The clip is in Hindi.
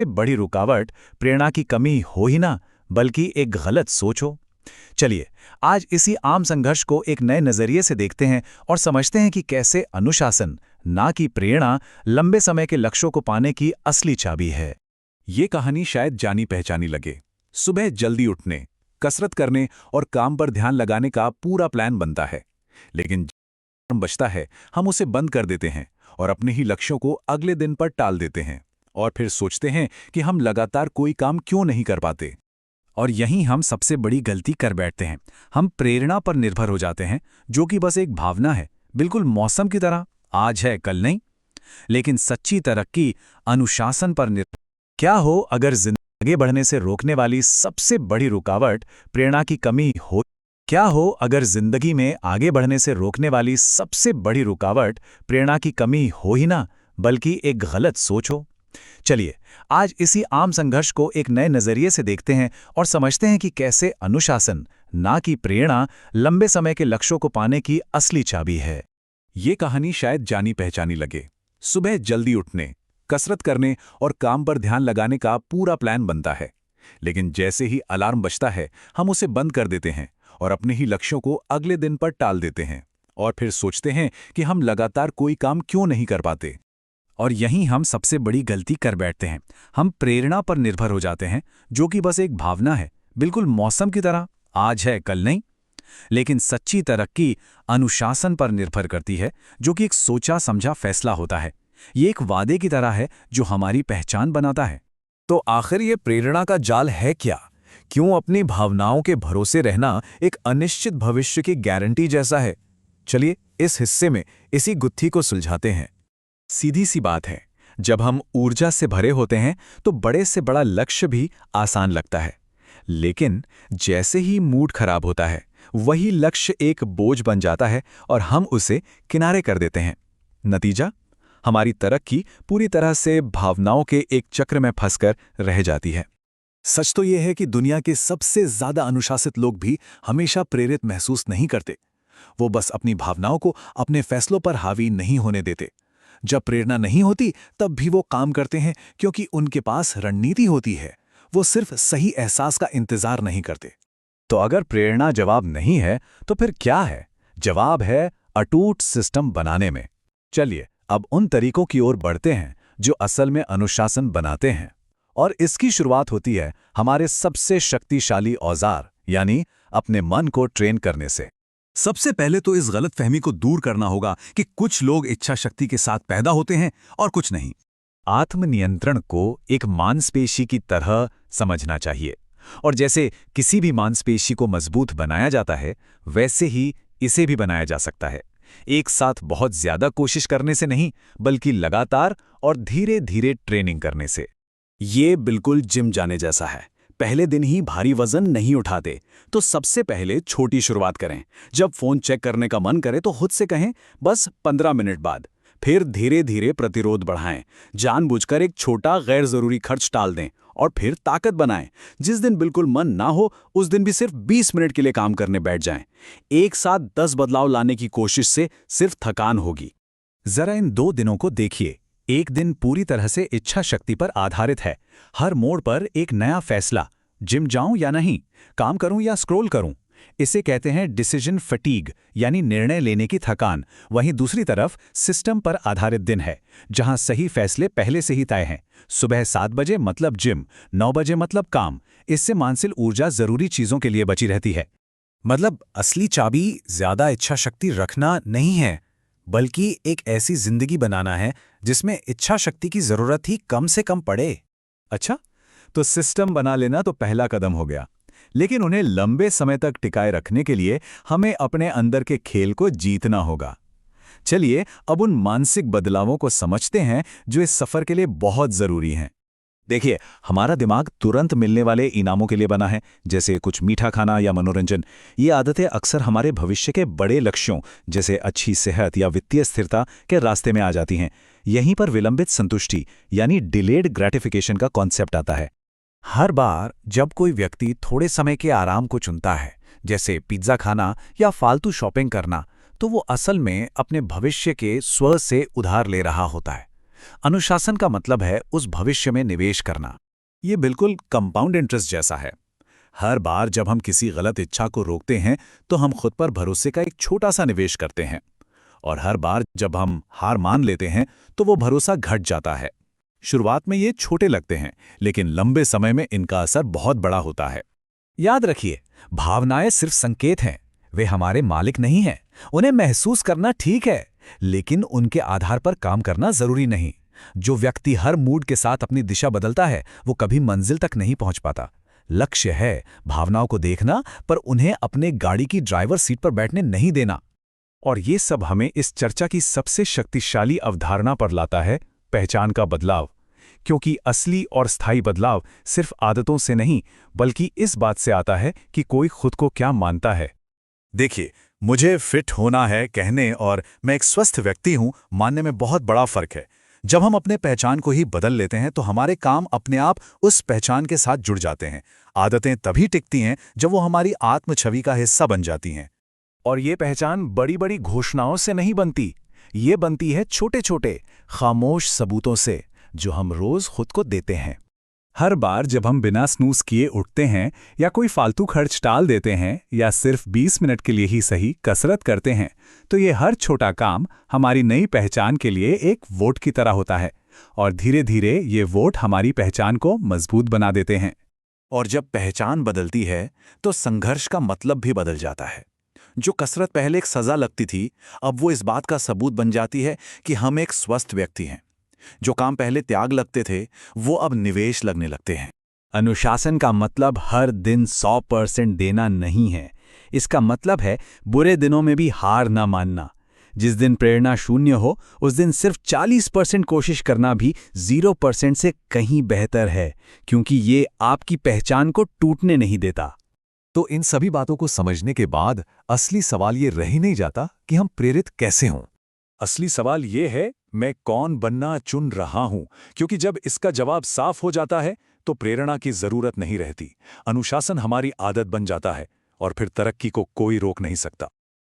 बड़ी रुकावट प्रेरणा की कमी हो ही ना, बल्कि एक गलत सोच हो। चलिए, आज इसी आम संघर्ष को एक नए नजरिए से देखते हैं और समझते हैं कि कैसे अनुशासन, ना कि प्रेरणा, लंबे समय के लक्ष्यों को पाने की असली चाबी है। ये कहानी शायद जानी पहचानी लगे। सुबह जल्दी उठने, कसरत करने और काम पर ध्यान लगाने का पूरा प्लान बनता है, लेकिन जब बचता है हम उसे बंद कर देते हैं और अपने ही लक्ष्यों को अगले दिन पर टाल देते हैं और फिर सोचते हैं कि हम लगातार कोई काम क्यों नहीं कर पाते। और यहीं हम सबसे बड़ी गलती कर बैठते हैं। हम प्रेरणा पर निर्भर हो जाते हैं, जो कि बस एक भावना है, बिल्कुल मौसम की तरह, आज है कल नहीं। लेकिन सच्ची तरक्की अनुशासन पर निर्भर। क्या हो अगर जिंदगी आगे बढ़ने से रोकने वाली सबसे बड़ी रुकावट प्रेरणा की कमी हो? क्या हो अगर जिंदगी में आगे बढ़ने से रोकने वाली सबसे बड़ी रुकावट प्रेरणा की कमी हो ही ना, बल्कि एक गलत सोच हो? चलिए, आज इसी आम संघर्ष को एक नए नजरिए से देखते हैं और समझते हैं कि कैसे अनुशासन, ना कि प्रेरणा, लंबे समय के लक्ष्यों को पाने की असली चाबी है। ये कहानी शायद जानी पहचानी लगे। सुबह जल्दी उठने, कसरत करने और काम पर ध्यान लगाने का पूरा प्लान बनता है, लेकिन जैसे ही अलार्म बजता है हम उसे बंद कर देते हैं और अपने ही लक्ष्यों को अगले दिन पर टाल देते हैं और फिर सोचते हैं कि हम लगातार कोई काम क्यों नहीं कर पाते। और यहीं हम सबसे बड़ी गलती कर बैठते हैं। हम प्रेरणा पर निर्भर हो जाते हैं, जो कि बस एक भावना है, बिल्कुल मौसम की तरह, आज है कल नहीं। लेकिन सच्ची तरक्की अनुशासन पर निर्भर करती है, जो कि एक सोचा समझा फैसला होता है। ये एक वादे की तरह है जो हमारी पहचान बनाता है। तो आखिर ये प्रेरणा का जाल है क्या? क्यों अपनी भावनाओं के भरोसे रहना एक अनिश्चित भविष्य की गारंटी जैसा है? चलिए इस हिस्से में इसी गुत्थी को सुलझाते हैं। सीधी सी बात है, जब हम ऊर्जा से भरे होते हैं तो बड़े से बड़ा लक्ष्य भी आसान लगता है, लेकिन जैसे ही मूड खराब होता है वही लक्ष्य एक बोझ बन जाता है और हम उसे किनारे कर देते हैं। नतीजा, हमारी तरक्की पूरी तरह से भावनाओं के एक चक्र में फंसकर रह जाती है। सच तो यह है कि दुनिया के सबसे ज्यादा अनुशासित लोग भी हमेशा प्रेरित महसूस नहीं करते। वो बस अपनी भावनाओं को अपने फैसलों पर हावी नहीं होने देते। जब प्रेरणा नहीं होती तब भी वो काम करते हैं, क्योंकि उनके पास रणनीति होती है। वो सिर्फ सही एहसास का इंतजार नहीं करते। तो अगर प्रेरणा जवाब नहीं है, तो फिर क्या है? जवाब है अटूट सिस्टम बनाने में। चलिए अब उन तरीकों की ओर बढ़ते हैं जो असल में अनुशासन बनाते हैं। और इसकी शुरुआत होती है हमारे सबसे शक्तिशाली औजार, यानी अपने मन को ट्रेन करने से। सबसे पहले तो इस गलतफहमी को दूर करना होगा कि कुछ लोग इच्छा शक्ति के साथ पैदा होते हैं और कुछ नहीं। आत्मनियंत्रण को एक मांसपेशी की तरह समझना चाहिए, और जैसे किसी भी मांसपेशी को मजबूत बनाया जाता है, वैसे ही इसे भी बनाया जा सकता है। एक साथ बहुत ज्यादा कोशिश करने से नहीं, बल्कि लगातार और धीरे धीरे ट्रेनिंग करने से। ये बिल्कुल जिम जाने जैसा है। पहले दिन ही भारी वजन नहीं उठाते, तो सबसे पहले छोटी शुरुआत करें। जब फोन चेक करने का मन करे तो खुद से कहें बस 15 मिनट बाद। फिर धीरे धीरे प्रतिरोध बढ़ाएं। जानबूझकर एक छोटा गैर जरूरी खर्च टाल दें और फिर ताकत बनाएं। जिस दिन बिल्कुल मन ना हो उस दिन भी सिर्फ 20 मिनट के लिए काम करने बैठ जाएं। एक साथ 10 बदलाव लाने की कोशिश से सिर्फ थकान होगी। जरा इन 2 दिनों को देखिए। एक दिन पूरी तरह से इच्छा शक्ति पर आधारित है। हर मोड़ पर एक नया फैसला, जिम जाऊं या नहीं, काम करूं या स्क्रॉल करूं। इसे कहते हैं डिसीजन फटीग, यानी निर्णय लेने की थकान। वहीं दूसरी तरफ सिस्टम पर आधारित दिन है, जहां सही फैसले पहले से ही तय हैं। सुबह 7 बजे मतलब जिम, 9 बजे मतलब काम। इससे मानसिक ऊर्जा जरूरी चीजों के लिए बची रहती है। मतलब असली चाबी ज्यादा इच्छा शक्ति रखना नहीं है, बल्कि एक ऐसी जिंदगी बनाना है जिसमें इच्छा शक्ति की जरूरत ही कम से कम पड़े। अच्छा, तो सिस्टम बना लेना तो पहला कदम हो गया, लेकिन उन्हें लंबे समय तक टिकाए रखने के लिए हमें अपने अंदर के खेल को जीतना होगा। चलिए अब उन मानसिक बदलावों को समझते हैं जो इस सफर के लिए बहुत जरूरी हैं। देखिए, हमारा दिमाग तुरंत मिलने वाले इनामों के लिए बना है, जैसे कुछ मीठा खाना या मनोरंजन। ये आदतें अक्सर हमारे भविष्य के बड़े लक्ष्यों, जैसे अच्छी सेहत या वित्तीय स्थिरता, के रास्ते में आ जाती हैं। यहीं पर विलंबित संतुष्टि यानी डिलेड ग्रेटिफिकेशन का कॉन्सेप्ट आता है। हर बार जब कोई व्यक्ति थोड़े समय के आराम को चुनता है, जैसे पिज्जा खाना या फालतू शॉपिंग करना, तो वो असल में अपने भविष्य के स्व से उधार ले रहा होता है। अनुशासन का मतलब है उस भविष्य में निवेश करना। ये बिल्कुल कंपाउंड इंटरेस्ट जैसा है। हर बार जब हम किसी गलत इच्छा को रोकते हैं तो हम खुद पर भरोसे का एक छोटा सा निवेश करते हैं, और हर बार जब हम हार मान लेते हैं तो वो भरोसा घट जाता है। शुरुआत में ये छोटे लगते हैं, लेकिन लंबे समय में इनका असर बहुत बड़ा होता है। याद रखिए, भावनाएं सिर्फ संकेत हैं, वे हमारे मालिक नहीं हैं। उन्हें महसूस करना ठीक है, लेकिन उनके आधार पर काम करना जरूरी नहीं। जो व्यक्ति हर मूड के साथ अपनी दिशा बदलता है वो कभी मंजिल तक नहीं पहुंच पाता। लक्ष्य है भावनाओं को देखना, पर उन्हें अपने गाड़ी की ड्राइवर सीट पर बैठने नहीं देना। और ये सब हमें इस चर्चा की सबसे शक्तिशाली अवधारणा पर लाता है, पहचान का बदलाव। क्योंकि असली और स्थायी बदलाव सिर्फ आदतों से नहीं, बल्कि इस बात से आता है कि कोई खुद को क्या मानता है। देखिए, मुझे फिट होना है कहने और मैं एक स्वस्थ व्यक्ति हूं मानने में बहुत बड़ा फर्क है। जब हम अपने पहचान को ही बदल लेते हैं तो हमारे काम अपने आप उस पहचान के साथ जुड़ जाते हैं। आदतें तभी टिकती हैं जब वो हमारी आत्म छवि का हिस्सा बन जाती हैं। और ये पहचान बड़ी बड़ी घोषणाओं से नहीं बनती, ये बनती है छोटे छोटे खामोश सबूतों से, जो हम रोज खुद को देते हैं। हर बार जब हम बिना स्नूज किए उठते हैं, या कोई फालतू खर्च टाल देते हैं, या सिर्फ 20 मिनट के लिए ही सही कसरत करते हैं, तो ये हर छोटा काम हमारी नई पहचान के लिए एक वोट की तरह होता है। और धीरे धीरे ये वोट हमारी पहचान को मजबूत बना देते हैं। और जब पहचान बदलती है तो संघर्ष का मतलब भी बदल जाता है। जो कसरत पहले एक सजा लगती थी, अब वो इस बात का सबूत बन जाती है कि हम एक स्वस्थ व्यक्ति हैं। जो काम पहले त्याग लगते थे, वो अब निवेश लगने लगते हैं। अनुशासन का मतलब हर दिन 100% देना नहीं है। इसका मतलब है बुरे दिनों में भी हार ना मानना। जिस दिन प्रेरणा शून्य हो, उस दिन सिर्फ 40% कोशिश करना भी 0% से कहीं बेहतर है, क्योंकि ये आपकी पहचान को टूटने नहीं देता। तो इन सभी बातों को समझने के बाद असली सवाल ये रह ही नहीं जाता कि हम प्रेरित कैसे हों। असली सवाल ये है, मैं कौन बनना चुन रहा हूं? क्योंकि जब इसका जवाब साफ हो जाता है तो प्रेरणा की जरूरत नहीं रहती। अनुशासन हमारी आदत बन जाता है और फिर तरक्की को कोई रोक नहीं सकता।